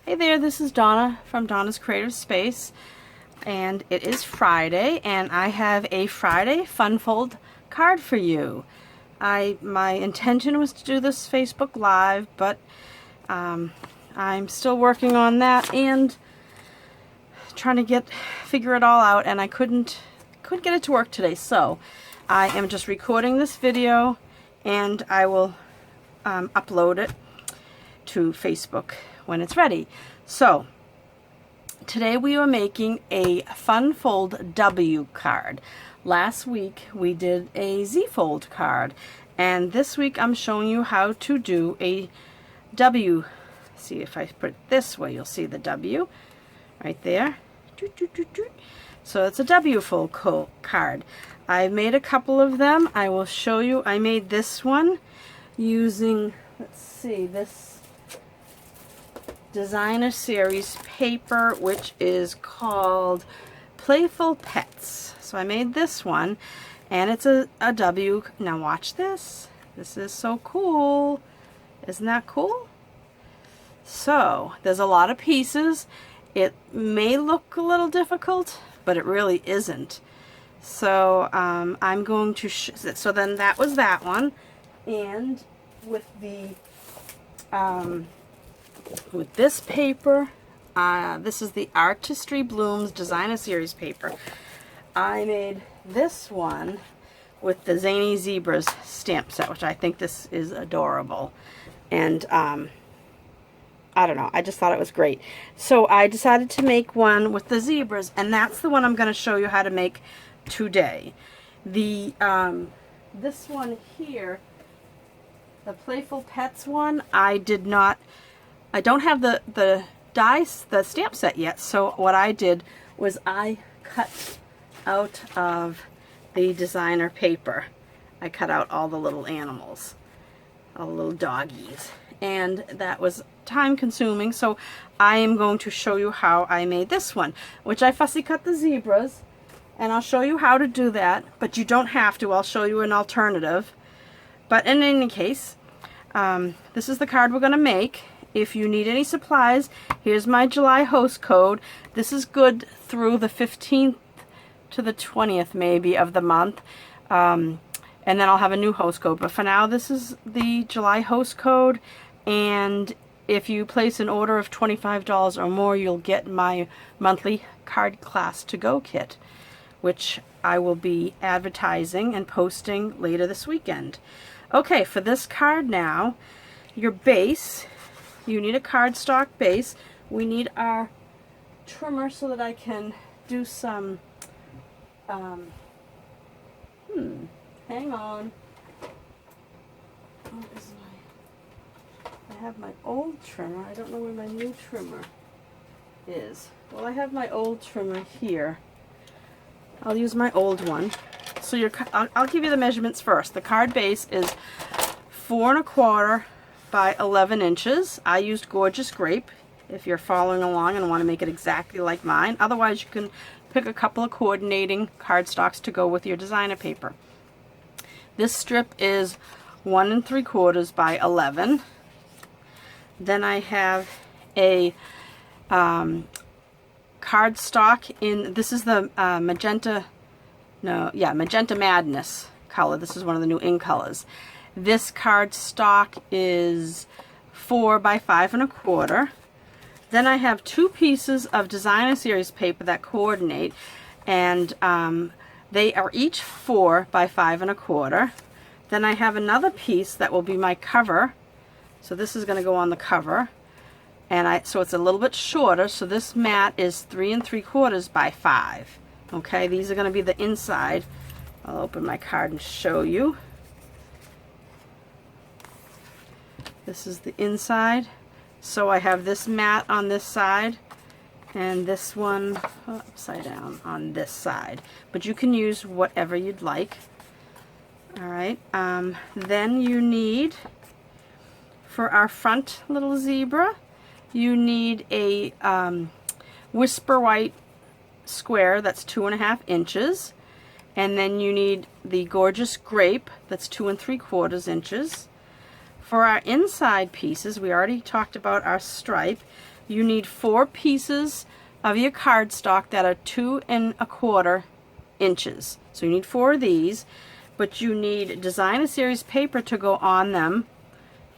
Hey there, this is Donna from Donna's Creative Space, and it is Friday, and I have a Friday Fun Fold card for you. My intention was to do this Facebook Live, but I'm still working on that and trying to figure it all out, and I couldn't get it to work today. So I am just recording this video, and I will upload it to Facebook when it's ready. So today we are making a Fun Fold W card. Last week we did a Z Fold card, and this week I'm showing you how to do a W. See, if I put it this way, you'll see the W right there. So it's a W fold card. I made a couple of them. I will show you. I made this one using, let's see, this Designer Series paper, which is called Playful Pets. So I made this one, and it's a W. Now watch this. This is so cool. Isn't that cool? So there's a lot of pieces. It may look a little difficult, but it really isn't. So I'm going to so then that was that one, and with the with this paper, this is the Artistry Blooms Designer Series paper. I made this one with the Zany Zebras stamp set, which I think this is adorable. And I don't know, I just thought it was great. So I decided to make one with the zebras, and that's the one I'm going to show you how to make today. The this one here, the Playful Pets one, I don't have the dies, the stamp set yet, so what I did was I cut out of the designer paper. I cut out all the little animals, all the little doggies, and that was time consuming, so I am going to show you how I made this one, which I fussy cut the zebras, and I'll show you how to do that, but you don't have to. I'll show you an alternative. But in any case, this is the card we're going to make. If you need any supplies, here's my July host code. This is good through the 15th to the 20th maybe of the month, and then I'll have a new host code. But for now, this is the July host code, and if you place an order of $25 or more, you'll get my monthly card class to go kit, which I will be advertising and posting later this weekend. Okay, for this card now, your base, you need a cardstock base. We need our trimmer so that I can do some, hang on. I have my old trimmer. I don't know where my new trimmer is. Well, I have my old trimmer here. I'll use my old one. So I'll give you the measurements first. The card base is 4 1/4 by 11 inches. I used Gorgeous Grape if you're following along and want to make it exactly like mine. Otherwise, you can pick a couple of coordinating cardstocks to go with your designer paper. This strip is 1 3/4 by 11. Then I have a cardstock in, this is the Magenta Madness color. This is one of the new in colors. This cardstock is 4 by 5 1/4. Then I have 2 pieces of Designer Series paper that coordinate, and they are each 4 by 5 1/4. Then I have another piece that will be my cover. So this is going to go on the cover, and so it's a little bit shorter. So this mat is 3 3/4 by 5. Okay, these are going to be the inside. I'll open my card and show you. This is the inside. So I have this mat on this side and this one upside down on this side. But you can use whatever you'd like. Alright, then you need, for our front little zebra, you need a Whisper White square that's 2 1/2 inches, and then you need the Gorgeous Grape that's 2 3/4 inches. For our inside pieces, we already talked about our stripe. you need 4 pieces of your cardstock that are 2 1/4 inches. So you need 4 of these, but you need Design a Series paper to go on them.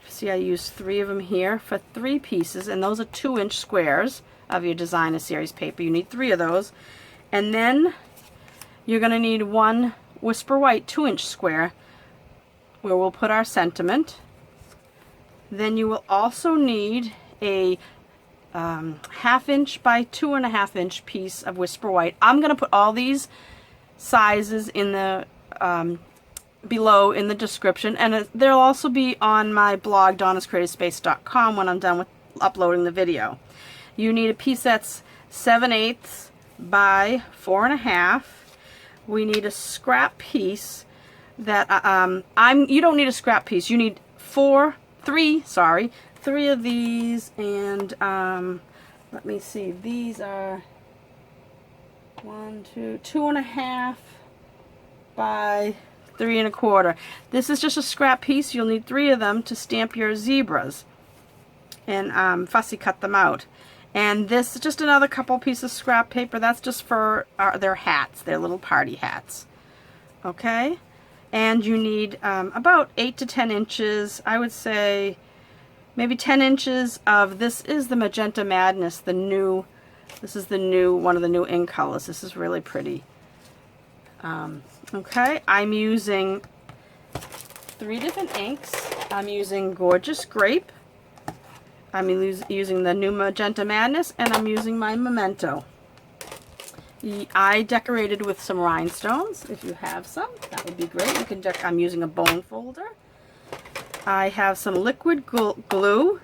See, I used 3 of them here for 3 pieces, and those are 2-inch squares of your Design a Series paper. You need 3 of those. And then you're going to need 1 Whisper White 2-inch square where we'll put our sentiment. Then you will also need a 1/2 inch by 2.5 inch piece of Whisper White. I'm going to put all these sizes in the below in the description, and they'll also be on my blog donnascreativespace.com when I'm done with uploading the video. You need a piece that's 7/8 by 4.5. We need a scrap piece that you don't need a scrap piece. You need 3 of these, and let me see, these are 2.5 by 3 1/4. This is just a scrap piece. You'll need 3 of them to stamp your zebras and fussy cut them out. And this is just another couple pieces of scrap paper. That's just for their hats, their little party hats. Okay? And you need about 8 to 10 inches, I would say maybe 10 inches of, this is the Magenta Madness, this is the new, one of the new ink colors. This is really pretty. Okay, I'm using 3 different inks. I'm using Gorgeous Grape. I'm using the new Magenta Madness, and I'm using my Memento. I decorated with some rhinestones. If you have some, that would be great. You can I'm using a bone folder. I have some liquid glue,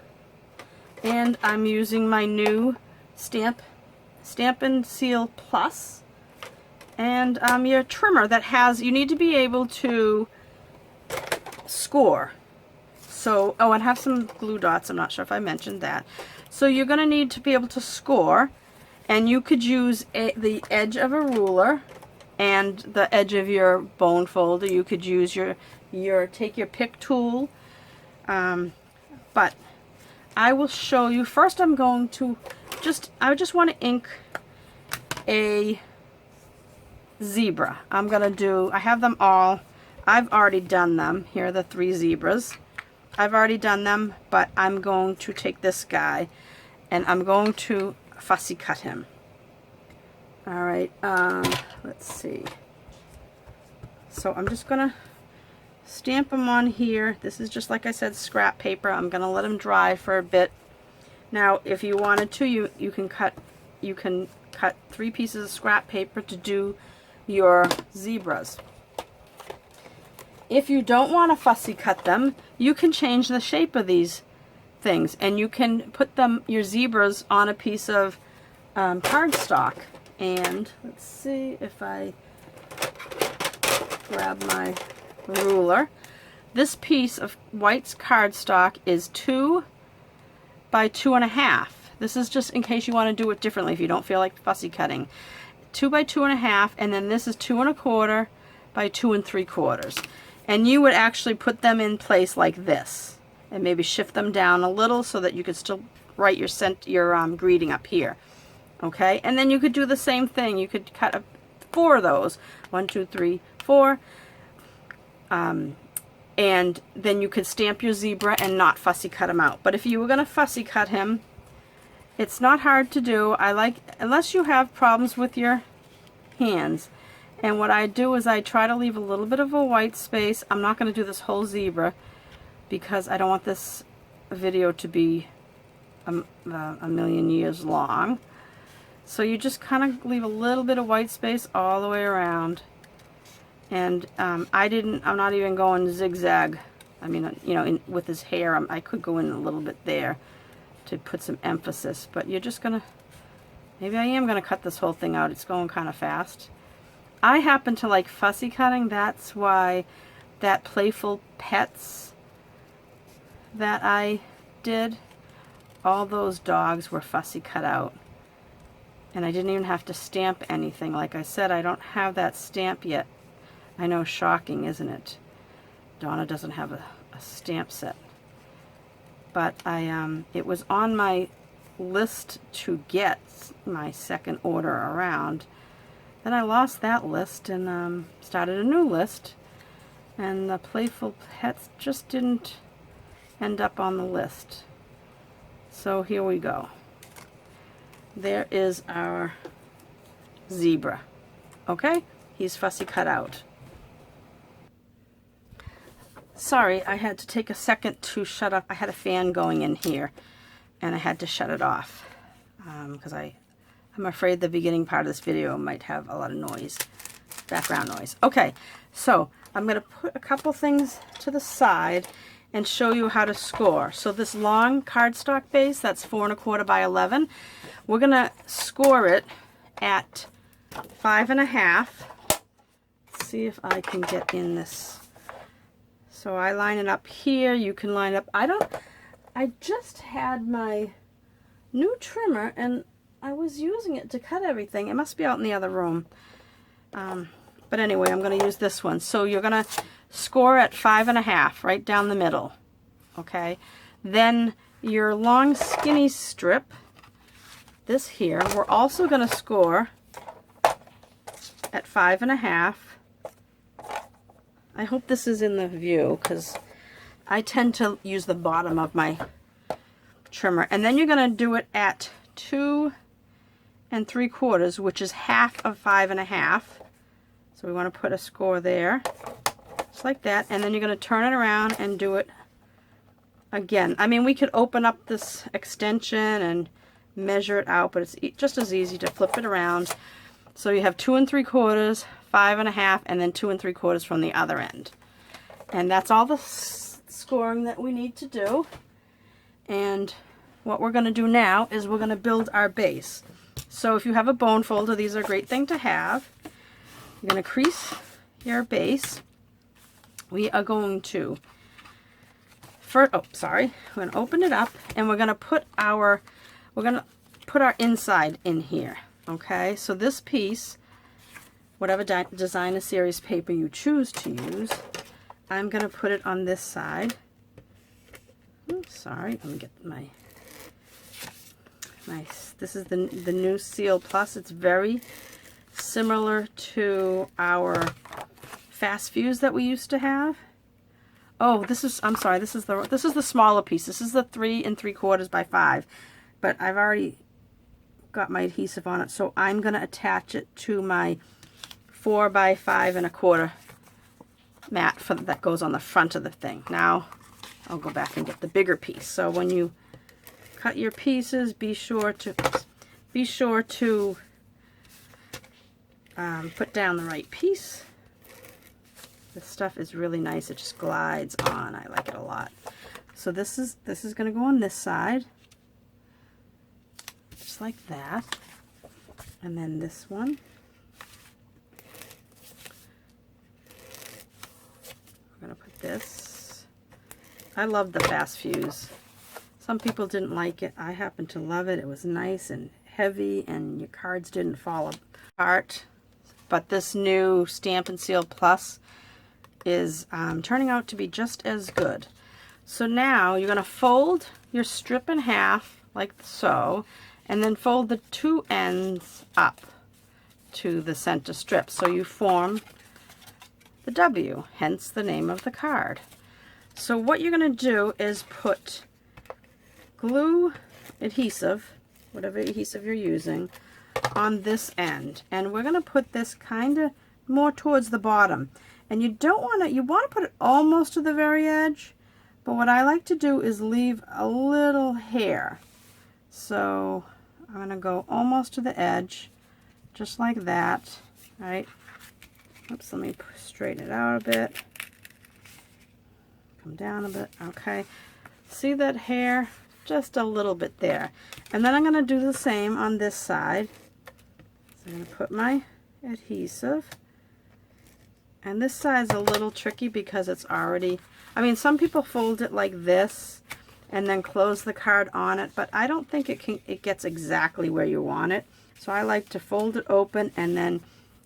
and I'm using my new Stamp and Seal Plus, and your trimmer that has, you need to be able to score. So, oh, and have some glue dots. I'm not sure if I mentioned that. So you're going to need to be able to score, and you could use the edge of a ruler and the edge of your bone folder. You could use take your pick tool, but I will show you. First, I'm going to I just want to ink a zebra. I have them all. I've already done them. Here are the 3 zebras. I've already done them, but I'm going to take this guy and I'm going to fussy cut him. Alright, let's see. So I'm just going to stamp him on here. This is just, like I said, scrap paper. I'm going to let him dry for a bit. Now, if you wanted to, you can cut 3 pieces of scrap paper to do your zebras. If you don't want to fussy cut them, you can change the shape of these things, and you can put your zebras on a piece of cardstock. And let's see if I grab my ruler. This piece of White's cardstock is 2 by 2.5. This is just in case you want to do it differently if you don't feel like fussy cutting. 2 by 2.5, and then this is 2 1/4 by 2 3/4. And you would actually put them in place like this, and maybe shift them down a little so that you could still write your greeting up here. Okay, and then you could do the same thing. You could cut 4 of those. 1, 2, 3, 4. And then you could stamp your zebra and not fussy cut him out. But if you were going to fussy cut him, it's not hard to do. Unless you have problems with your hands. And what I do is I try to leave a little bit of a white space. I'm not going to do this whole zebra because I don't want this video to be a million years long. So you just kind of leave a little bit of white space all the way around. And I'm not even going zigzag. I mean, you know, with his hair, I could go in a little bit there to put some emphasis. But you're just going to, maybe I am going to cut this whole thing out. It's going kind of fast. I happen to like fussy cutting. That's why that Playful Pets that I did, all those dogs were fussy cut out. And I didn't even have to stamp anything. Like I said, I don't have that stamp yet. I know, shocking, isn't it? Donna doesn't have a stamp set. But it was on my list to get my second order around. Then I lost that list and started a new list, and the Playful Pets just didn't end up on the list. So here we go. There is our zebra. Okay, he's fussy cut out. Sorry, I had to take a second to shut up. I had a fan going in here and I had to shut it off because I'm afraid the beginning part of this video might have a lot of noise, background noise. Okay, so I'm going to put a couple things to the side and show you how to score. So this long cardstock base, that's 4 1/4 by 11, we're going to score it at 5 1/2. Let's see if I can get in this. So I line it up here, you can line up. I just had my new trimmer and I was using it to cut everything. It must be out in the other room. But anyway, I'm going to use this one. So you're going to score at 5 1/2, right down the middle. Okay. Then your long skinny strip, this here, we're also going to score at 5 1/2. I hope this is in the view because I tend to use the bottom of my trimmer. And then you're going to do it at 2 3/4, which is half of 5 1/2. So we want to put a score there, just like that. And then you're going to turn it around and do it again. I mean, we could open up this extension and measure it out, but it's just as easy to flip it around. So you have 2 3/4, 5 1/2, and then 2 3/4 from the other end. And that's all the scoring that we need to do. And what we're going to do now is we're going to build our base. So if you have a bone folder, these are a great thing to have. You're going to crease your base. We are going to we're going to open it up and we're going to put our inside in here. Okay, so this piece, whatever Designer Series paper you choose to use, I'm going to put it on this side. Oops, sorry, let me get my this is the new Seal Plus. It's very similar to our Fast Fuse that we used to have. Oh, I'm sorry, this is the smaller piece. This is the 3 3/4 by 5, but I've already got my adhesive on it, so I'm going to attach it to my 4 by 5 1/4 mat that goes on the front of the thing. Now I'll go back and get the bigger piece. So when you cut your pieces, be sure to put down the right piece. This stuff is really nice. It just glides on. I like it a lot. So this is going to go on this side, just like that. And then this one, we're going to put this. I love the Fast Fuse. Some people didn't like it. I happen to love it. It was nice and heavy and your cards didn't fall apart. But this new Stampin' Seal Plus is turning out to be just as good. So now you're going to fold your strip in half like so, and then fold the two ends up to the center strip. So you form the W, hence the name of the card. So what you're going to do is put glue adhesive, whatever adhesive you're using, on this end. And we're going to put this kind of more towards the bottom. And you want to put it almost to the very edge, but what I like to do is leave a little hair. So I'm going to go almost to the edge, just like that, right? Oops, let me straighten it out a bit. Come down a bit, okay. See that hair? Just a little bit there. And then I'm going to do the same on this side. So I'm going to put my adhesive. And this side's a little tricky because it's already, I mean, some people fold it like this and then close the card on it, but I don't think it gets exactly where you want it. So I like to fold it open and then,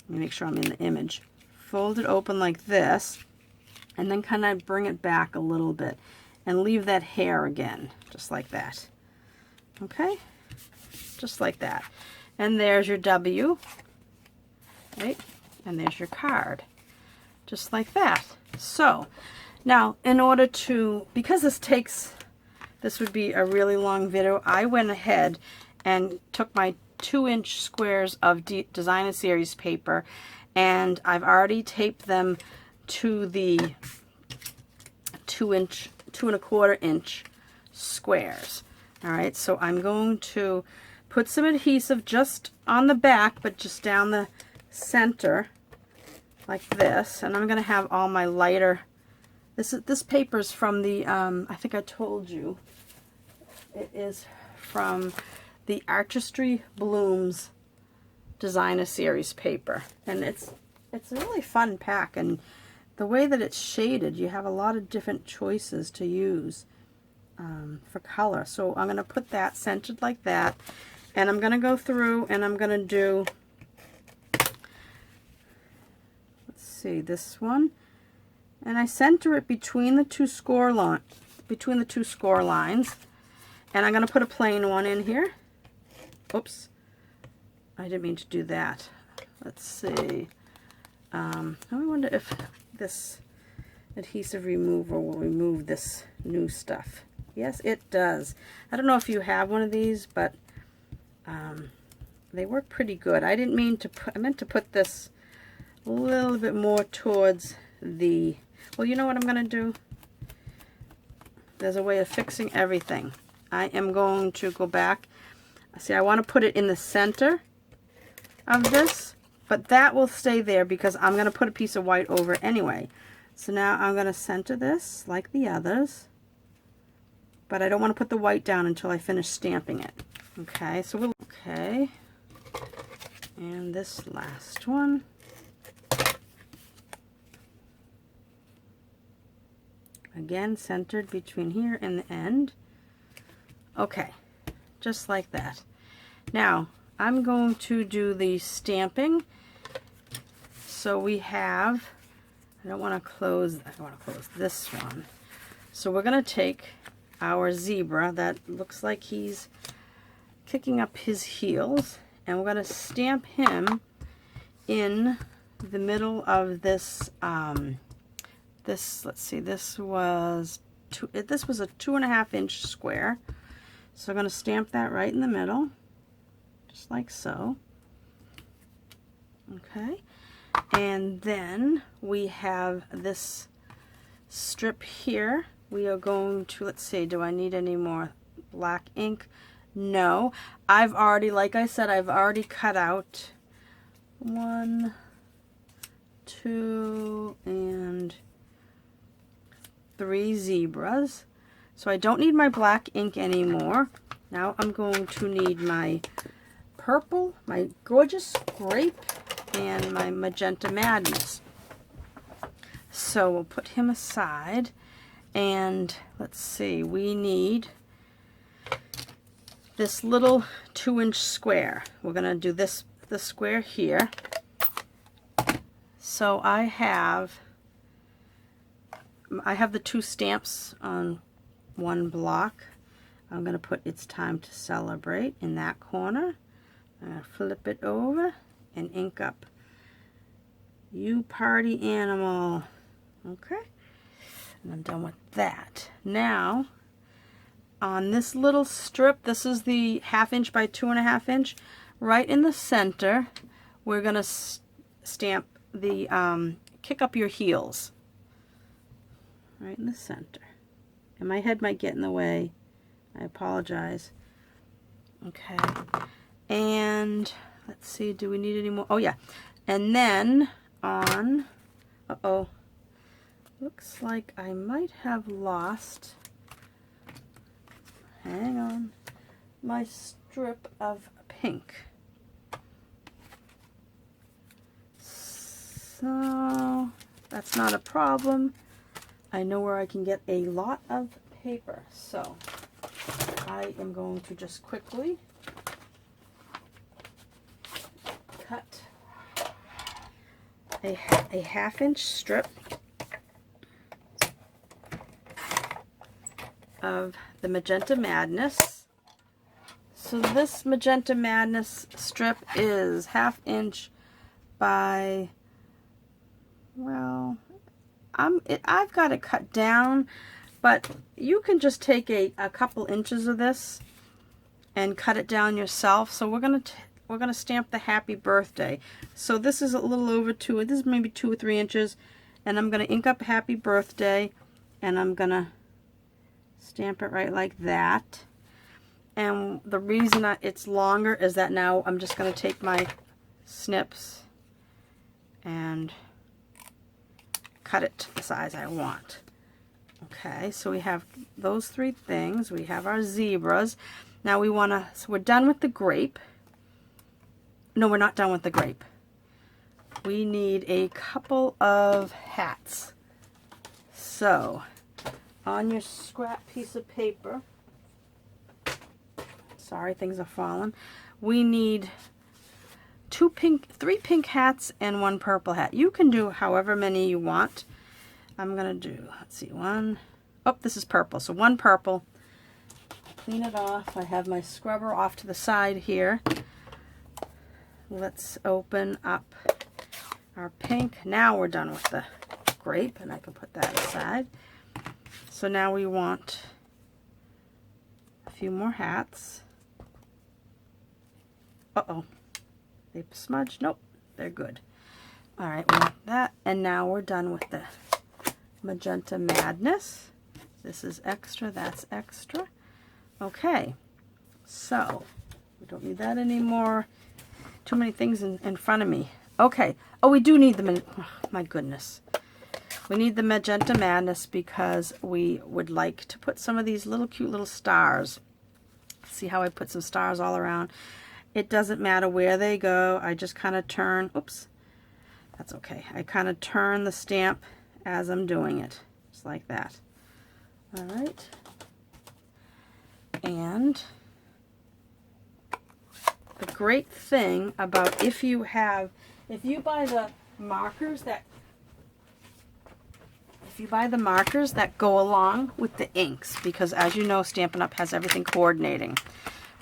let me make sure I'm in the image, fold it open like this and then kind of bring it back a little bit and leave that hair again, just like that. Okay, just like that. And there's your W, right? And there's your card, just like that. So now, in order to, because this would be a really long video, I went ahead and took my 2-inch squares of Designer Series paper, and I've already taped them to the 2¼ inch squares. All right, so I'm going to put some adhesive just on the back, but just down the center like this, and I'm going to have all my lighter. This paper is from the I think I told you it is from the Artistry Blooms Designer Series paper, and it's a really fun pack, and the way that it's shaded, you have a lot of different choices to use for color. So I'm going to put that centered like that, and I'm going to go through and I'm going to do, let's see, this one, and I center it between the two score lines, and I'm going to put a plain one in here. Oops, I didn't mean to do that. Let's see. I wonder if this adhesive remover will remove this new stuff. Yes, it does. I don't know if you have one of these, but they work pretty good. I didn't mean to put, I meant to put this a little bit more towards the, well, you know what I'm going to do? There's a way of fixing everything. I am going to go back. See, I want to put it in the center of this, but that will stay there because I'm going to put a piece of white over it anyway. So now I'm going to center this like the others, but I don't want to put the white down until I finish stamping it. Okay, so we'll, okay, and this last one. Again, centered between here and the end. Okay, just like that. Now, I'm going to do the stamping. So we have, I don't want to close this one. So we're going to take our zebra that looks like he's kicking up his heels, and we're going to stamp him in the middle of this, let's see, this was a 2½ inch square. So I'm going to stamp that right in the middle, just like so. Okay, and then we have this strip here. We are going to, let's see, do I need any more black ink? No, I've already, like I said, I've already cut out 1, 2, and 3 zebras. So I don't need my black ink anymore. Now I'm going to need my purple, my gorgeous grape, and my magenta madness. So we'll put him aside, and let's see, we need this little 2-inch square. We're going to do the square here. So I have the 2 stamps on one block. I'm going to put "It's Time to Celebrate" in that corner. I'm going to flip it over and ink up "You Party Animal." Okay, and I'm done with that. Now, on this little strip, this is the 1/2 inch by 2½ inch, right in the center, we're going to stamp the "Kick Up Your Heels." Right in the center. And my head might get in the way. I apologize. Okay. And let's see, do we need any more? Oh yeah. And then on, uh-oh, looks like I might have lost, hang on, my strip of pink. So that's not a problem. I know where I can get a lot of paper, so I am going to just quickly cut a 1/2 inch strip of the Magenta Madness. So this Magenta Madness strip is 1/2 inch by, well, I've got it cut down, but you can just take a couple inches of this and cut it down yourself. So we're gonna stamp the happy birthday. So this is a little over this is maybe 2 or 3 inches, and I'm gonna ink up happy birthday, and I'm gonna stamp it right like that. And the reason it's longer is that now I'm just going to take my snips and cut it to the size I want. Okay, so we have those 3 things. We have our zebras. Now so we're done with the grape. No, we're not done with the grape. We need a couple of hats. So, on your scrap piece of paper, sorry, things are falling. We need 3 pink hats and 1 purple hat. You can do however many you want. I'm gonna do, let's see, 1. Oh, this is purple. So 1 purple. Clean it off. I have my scrubber off to the side here. Let's open up our pink. Now we're done with the grape, and I can put that aside. So now we want a few more hats. Uh-oh. They smudged? Nope. They're good. Alright, we want that. And now we're done with the Magenta Madness. This is extra. That's extra. Okay. So, we don't need that anymore. Too many things in front of me. Okay. Oh, we do need oh, my goodness. We need the Magenta Madness because we would like to put some of these cute little stars. See how I put some stars all around? It doesn't matter where they go. I just kind of turn, oops, that's okay. I kind of turn the stamp as I'm doing it, just like that. All right. And the great thing about if you buy the markers that go along with the inks, because as you know, Stampin' Up! Has everything coordinating.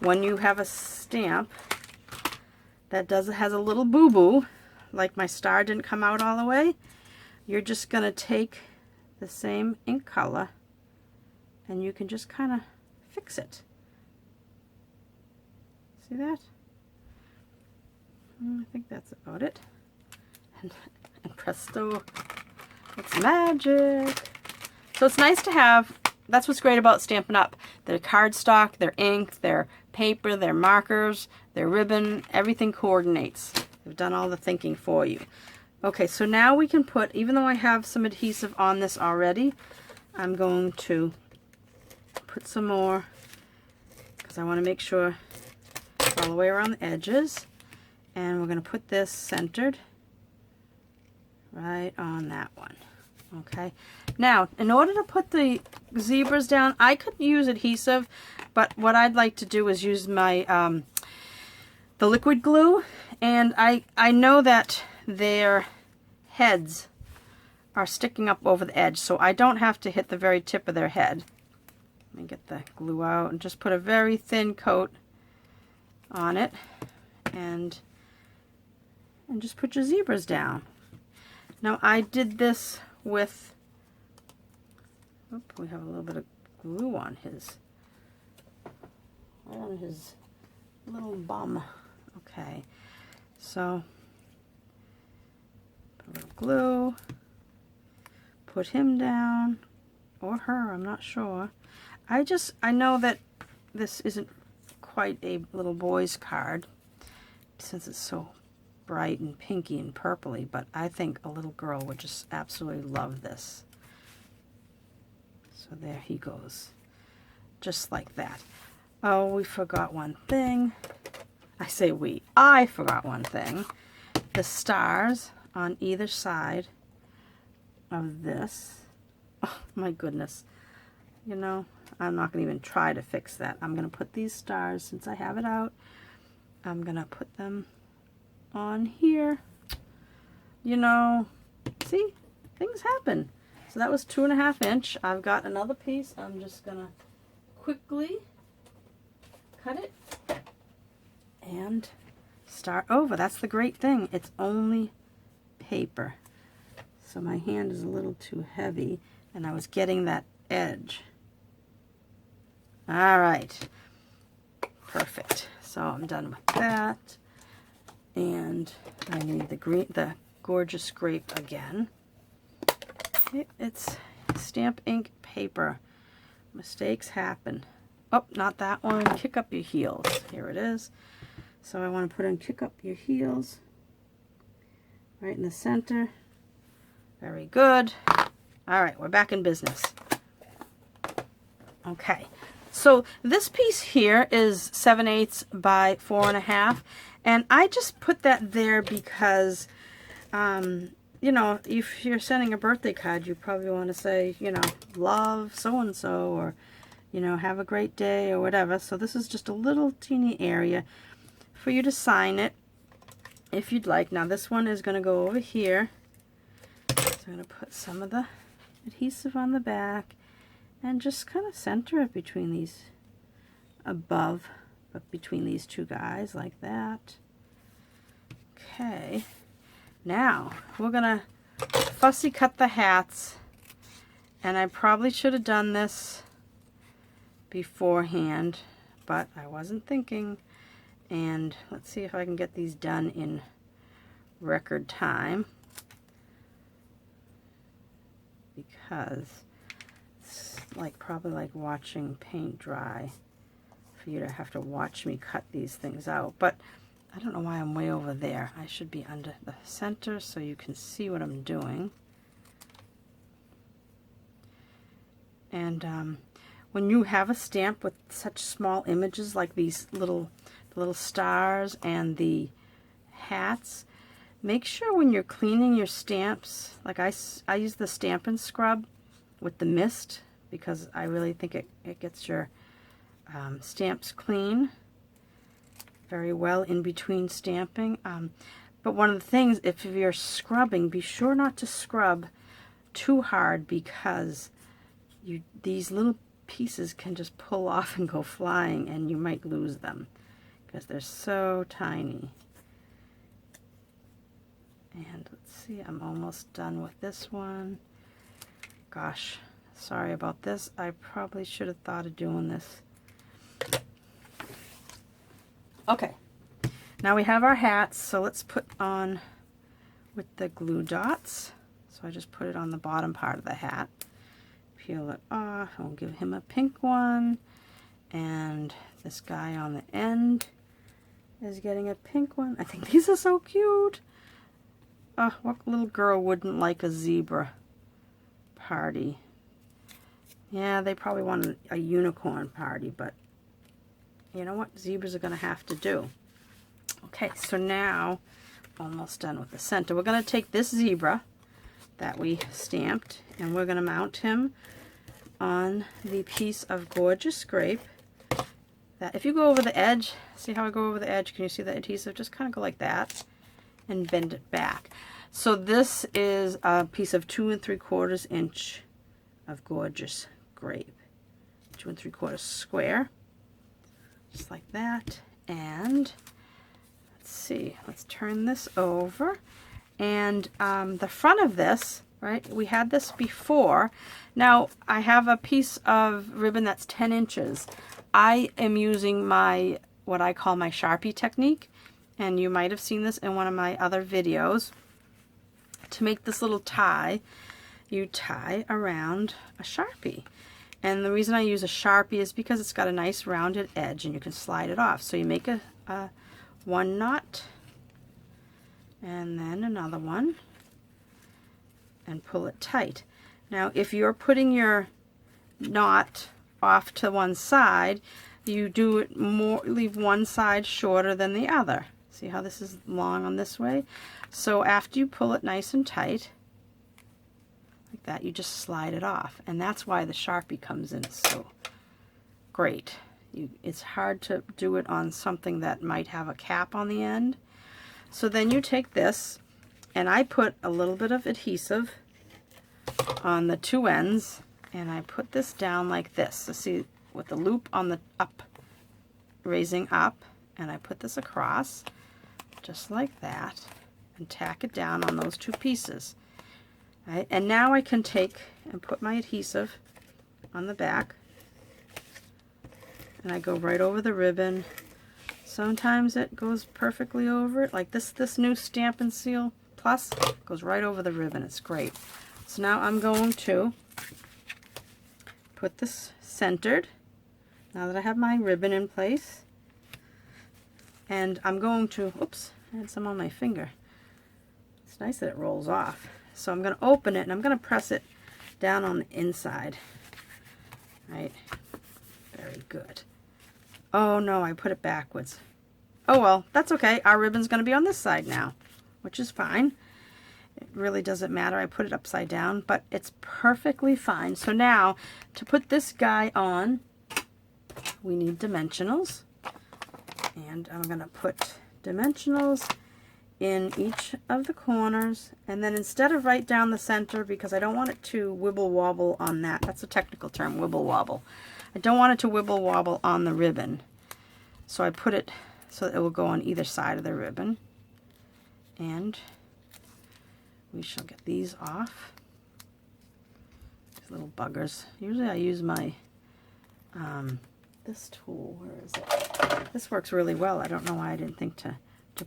When you have a stamp that has a little boo-boo, like my star didn't come out all the way, you're just going to take the same ink color and you can just kind of fix it. See that? I think that's about it. And presto, it's magic. So it's nice to have. That's what's great about Stampin' Up! Their cardstock, their ink, their paper, their markers, their ribbon, everything coordinates. They've done all the thinking for you. Okay, so now we can put, even though I have some adhesive on this already, I'm going to put some more because I want to make sure it's all the way around the edges. And we're going to put this centered right on that one. Okay, now in order to put the zebras down, I could use adhesive, but what I'd like to do is use my the liquid glue, and I know that their heads are sticking up over the edge, so I don't have to hit the very tip of their head. Let me get the glue out and just put a very thin coat on it, and just put your zebras down. Now I did this with, we have a little bit of glue on right on his little bum. Okay, so put a little glue, put him down, or her, I'm not sure. I know that this isn't quite a little boy's card since it's so bright and pinky and purpley, but I think a little girl would just absolutely love this. So there he goes, just like that. Oh, we forgot one thing. I forgot one thing. The stars on either side of this. Oh my goodness. You know, I'm not going to even try to fix that. I'm going to put these stars, since I have it out, I'm going to put them on here. You know, see, things happen. So that was 2.5 inch. I've got another piece. I'm just gonna quickly cut it and start over. That's the great thing. It's only paper. So my hand is a little too heavy, and I was getting that edge. All right. Perfect. So I'm done with that. And I need the Gorgeous Grape again. It's stamp ink paper. Mistakes happen. Oh, not that one. Kick Up Your Heels. Here it is. So I want to put in Kick Up Your Heels right in the center. Very good. All right, we're back in business. Okay, so this piece here is 7/8 by 4.5, and I just put that there because, you know, if you're sending a birthday card, you probably want to say, you know, love so-and-so, or, you know, have a great day, or whatever. So this is just a little teeny area for you to sign it if you'd like. Now this one is going to go over here. So I'm going to put some of the adhesive on the back and just kind of center it between these, above, but between these two guys, like that. Okay. Now, we're going to fussy cut the hats, and I probably should have done this beforehand, but I wasn't thinking. And let's see if I can get these done in record time, because it's like probably like watching paint dry for you to have to watch me cut these things out. But I don't know why I'm way over there. I should be under the center so you can see what I'm doing. And when you have a stamp with such small images like these little stars and the hats, make sure when you're cleaning your stamps, like I use the Stampin' Scrub with the mist, because I really think it gets your stamps clean very well in between stamping. But one of the things, if you're scrubbing, be sure not to scrub too hard, because these little pieces can just pull off and go flying, and you might lose them because they're so tiny. And let's see, I'm almost done with this one. Gosh, sorry about this. I probably should have thought of doing this. Okay, now we have our hats, so let's put on with the glue dots. So I just put it on the bottom part of the hat. Peel it off, and we'll give him a pink one. And this guy on the end is getting a pink one. I think these are so cute. Oh, what little girl wouldn't like a zebra party? Yeah, they probably want a unicorn party, but you know what? Zebras are going to have to do. Okay, so now, almost done with the center. We're going to take this zebra that we stamped, and we're going to mount him on the piece of Gorgeous Grape. That if you go over the edge, see how I go over the edge? Can you see the adhesive? Just kind of go like that and bend it back. So this is a piece of 2 3/4 inch of Gorgeous Grape. 2 3/4 square. Just like that. And let's see, let's turn this over. And the front of this, right, we had this before. Now I have a piece of ribbon that's 10 inches. I am using my, what I call my Sharpie technique, and you might have seen this in one of my other videos. To make this little tie, you tie around a Sharpie. And the reason I use a Sharpie is because it's got a nice rounded edge and you can slide it off. So you make a one knot, and then another one, and pull it tight. Now if you're putting your knot off to one side, you do it more, leave one side shorter than the other. See how this is long on this way? So after you pull it nice and tight, like that, you just slide it off. And that's why the Sharpie comes in so great. It's hard to do it on something that might have a cap on the end. So then you take this, and I put a little bit of adhesive on the two ends, and I put this down like this. So see, with the loop on the up, raising up, and I put this across just like that and tack it down on those two pieces. Right? And now I can take and put my adhesive on the back, and I go right over the ribbon. Sometimes it goes perfectly over it, like this new Stampin' Seal Plus goes right over the ribbon. It's great. So now I'm going to put this centered, now that I have my ribbon in place, and I'm going to, oops, I had some on my finger. It's nice that it rolls off. So I'm going to open it and I'm going to press it down on the inside. Right? Very good. Oh no, I put it backwards. Oh well, that's okay. Our ribbon's going to be on this side now, which is fine. It really doesn't matter. I put it upside down, but it's perfectly fine. So now, to put this guy on, we need dimensionals. And I'm going to put dimensionals in each of the corners, and then instead of right down the center, because I don't want it to wibble wobble on that, that's a technical term, wibble wobble. I don't want it to wibble wobble on the ribbon. So I put it so that it will go on either side of the ribbon. And we shall get these off. These little buggers. Usually I use my, this tool, where is it? This works really well. I don't know why I didn't think to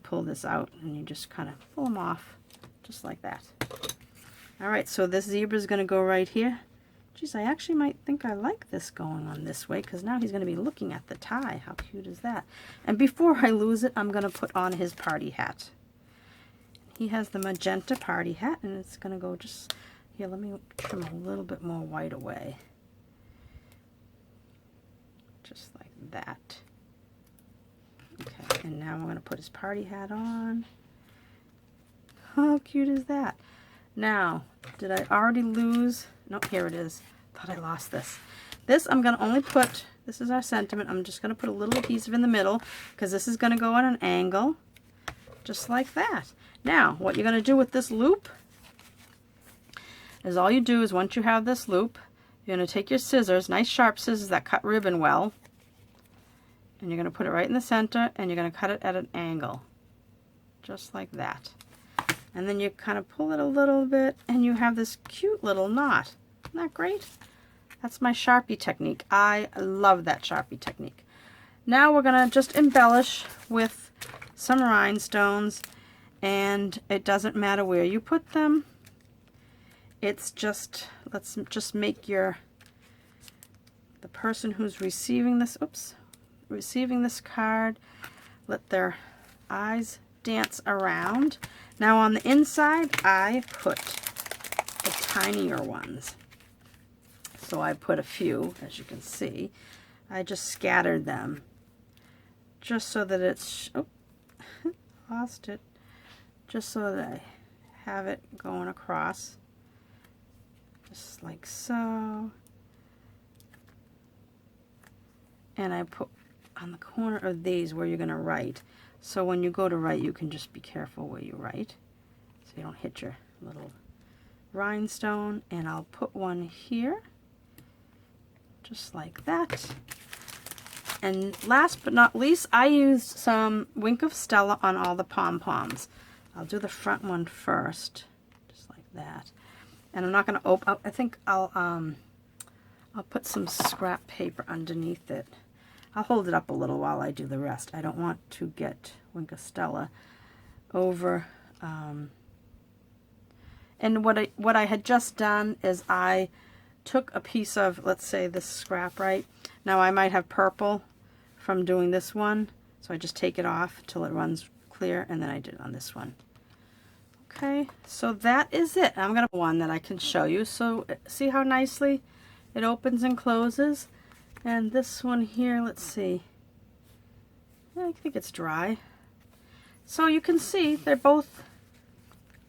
pull this out, and you just kind of pull them off just like that. Alright, so this zebra is going to go right here. Geez, I actually might think I like this going on this way, because now he's going to be looking at the tie. How cute is that? And before I lose it, I'm going to put on his party hat. He has the magenta party hat, and it's going to go just here. Let me trim a little bit more white away. Just like that. Okay, and now I'm going to put his party hat on. How cute is that? Now, did I already lose? Nope, here it is. Thought I lost this. This I'm going to only put, this is our sentiment, I'm just going to put a little adhesive in the middle, because this is going to go at an angle, just like that. Now, what you're going to do with this loop is all you do is once you have this loop, you're going to take your scissors, nice sharp scissors that cut ribbon well, and you're going to put it right in the center, and you're going to cut it at an angle, just like that. And then you kind of pull it a little bit, and you have this cute little knot. Isn't that great? That's my Sharpie technique. I love that Sharpie technique. Now we're going to just embellish with some rhinestones, and it doesn't matter where you put them. It's just, let's just make the person who's receiving this, receiving this card, let their eyes dance around. Now on the inside, I put the tinier ones. So I put a few, as you can see. I just scattered them, just so that it's, oh, lost it, just so that I have it going across, just like so. And I put on the corner of these where you're going to write. So when you go to write, you can just be careful where you write, so you don't hit your little rhinestone. And I'll put one here, just like that. And last but not least, I used some Wink of Stella on all the pom-poms. I'll do the front one first, just like that. And I'm not going to open, I think I'll put some scrap paper underneath it. I'll hold it up a little while I do the rest. I don't want to get Wink of Stella over. And what I had just done is I took a piece of, let's say, this scrap, right? Now I might have purple from doing this one, so I just take it off till it runs clear, and then I did it on this one. Okay, so that is it. I'm going to one that I can show you. So see how nicely it opens and closes? And this one here, let's see. I think it's dry. So you can see they're both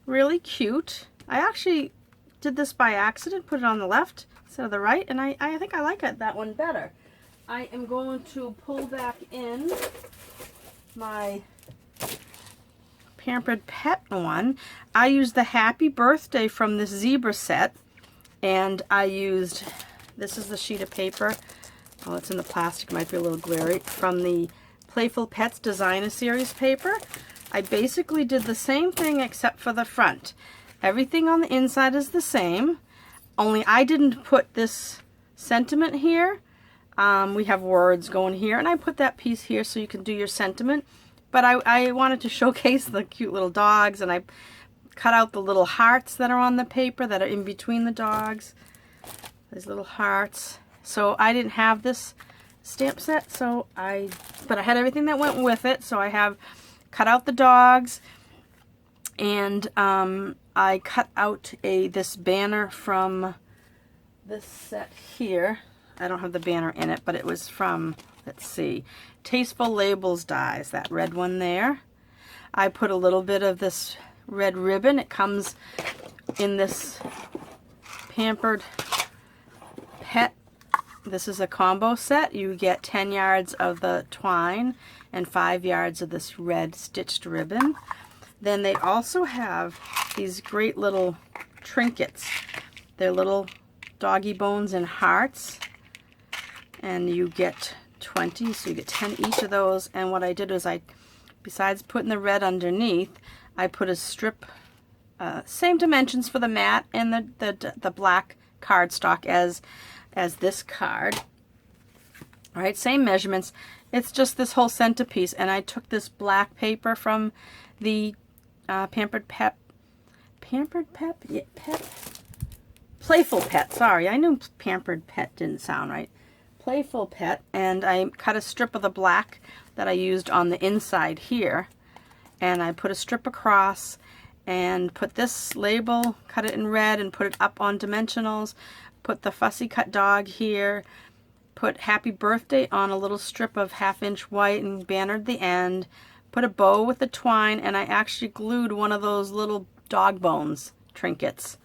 really cute. I actually did this by accident, put it on the left instead of the right, and I think I like that one better. I am going to pull back in my Pampered Pet one. I used the Happy Birthday from this zebra set, and I used, this is the sheet of paper. Oh, it's in the plastic, might be a little glary, from the Playful Pets Designer Series paper. I basically did the same thing except for the front. Everything on the inside is the same, only I didn't put this sentiment here. We have words going here, and I put that piece here so you can do your sentiment. But I wanted to showcase the cute little dogs, and I cut out the little hearts that are on the paper that are in between the dogs. These little hearts. So I didn't have this stamp set, but I had everything that went with it. So I have cut out the dogs, and I cut out this banner from this set here. I don't have the banner in it, but it was from, let's see, Tasteful Labels Dies, that red one there. I put a little bit of this red ribbon. It comes in this Pampered Pet. This is a combo set. You get 10 yards of the twine and 5 yards of this red stitched ribbon. Then they also have these great little trinkets. They're little doggy bones and hearts. And you get 20, so you get 10 each of those. And what I did was besides putting the red underneath, I put a strip, same dimensions for the mat and the black cardstock as this card. All right, same measurements. It's just this whole centerpiece, and I took this black paper from the Playful Pet. Sorry, I knew Pampered Pet didn't sound right. Playful Pet, and I cut a strip of the black that I used on the inside here, and I put a strip across and put this label, cut it in red and put it up on dimensionals, put the fussy cut dog here, put happy birthday on a little strip of 1/2 inch white and bannered the end, put a bow with the twine, and I actually glued one of those little dog bones trinkets.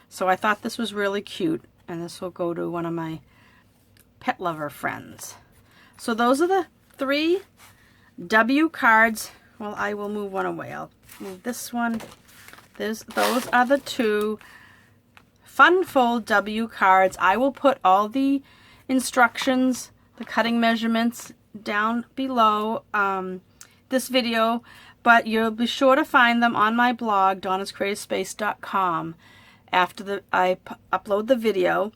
So I thought this was really cute, and this will go to one of my pet lover friends. So those are the 3 W cards. Well, I will move one away. I'll move this one. Those are the 2 Fun Fold W cards. I will put all the instructions, the cutting measurements down below this video, but you'll be sure to find them on my blog, donnascreativespace.com, after I upload the video.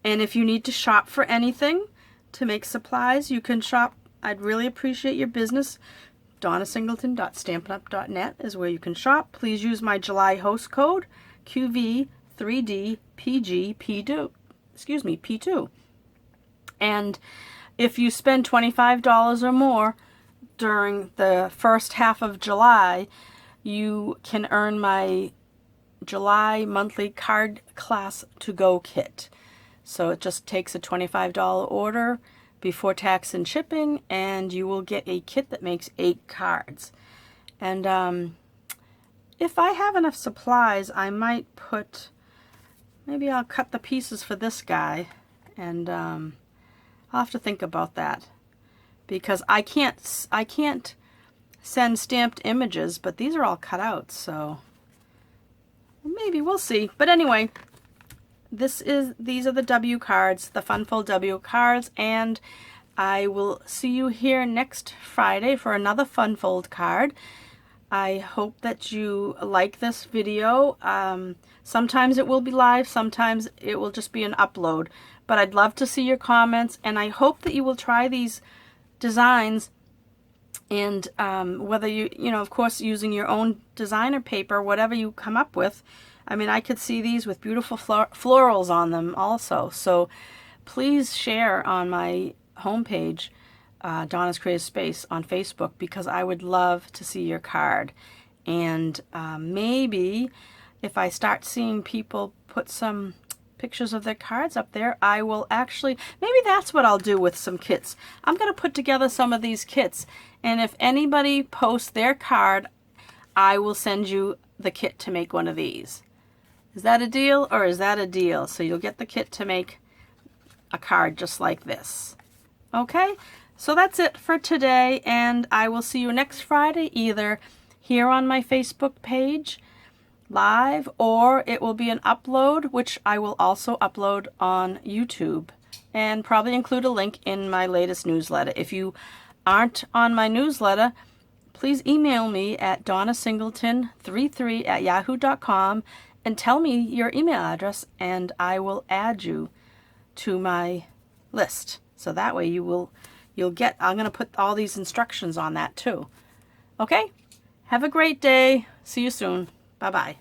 And if you need to shop for anything to make supplies, you can shop. I'd really appreciate your business. DonnaSingleton.StampinUp.net is where you can shop. Please use my July host code, QV3DPGP2. P2. And if you spend $25 or more during the first half of July, you can earn my July monthly card class to go kit. So it just takes a $25 order before tax and shipping, and you will get a kit that makes 8 cards. And if I have enough supplies, I might maybe I'll cut the pieces for this guy, and I'll have to think about that, because I can't send stamped images, but these are all cut out, so maybe we'll see. But anyway, these are the W cards, the Fun Fold W cards, and I will see you here next Friday for another Fun Fold card. I hope that you like this video. Sometimes it will be live, sometimes it will just be an upload, but I'd love to see your comments, and I hope that you will try these designs, and whether of course, using your own designer paper, whatever you come up with. I mean, I could see these with beautiful florals on them also. So please share on my homepage, Donna's Creative Space on Facebook, because I would love to see your card. And maybe if I start seeing people put some pictures of their cards up there, I will actually, maybe that's what I'll do with some kits. I'm going to put together some of these kits, and if anybody posts their card, I will send you the kit to make one of these. Is that a deal, or is that a deal? So you'll get the kit to make a card just like this. Okay, so that's it for today, and I will see you next Friday, either here on my Facebook page live, or it will be an upload, which I will also upload on YouTube, and probably include a link in my latest newsletter. If you aren't on my newsletter, please email me at donnasingleton33@yahoo.com and tell me your email address, and I will add you to my list. So that way you'll get, I'm going to put all these instructions on that too. Okay? Have a great day. See you soon. Bye-bye.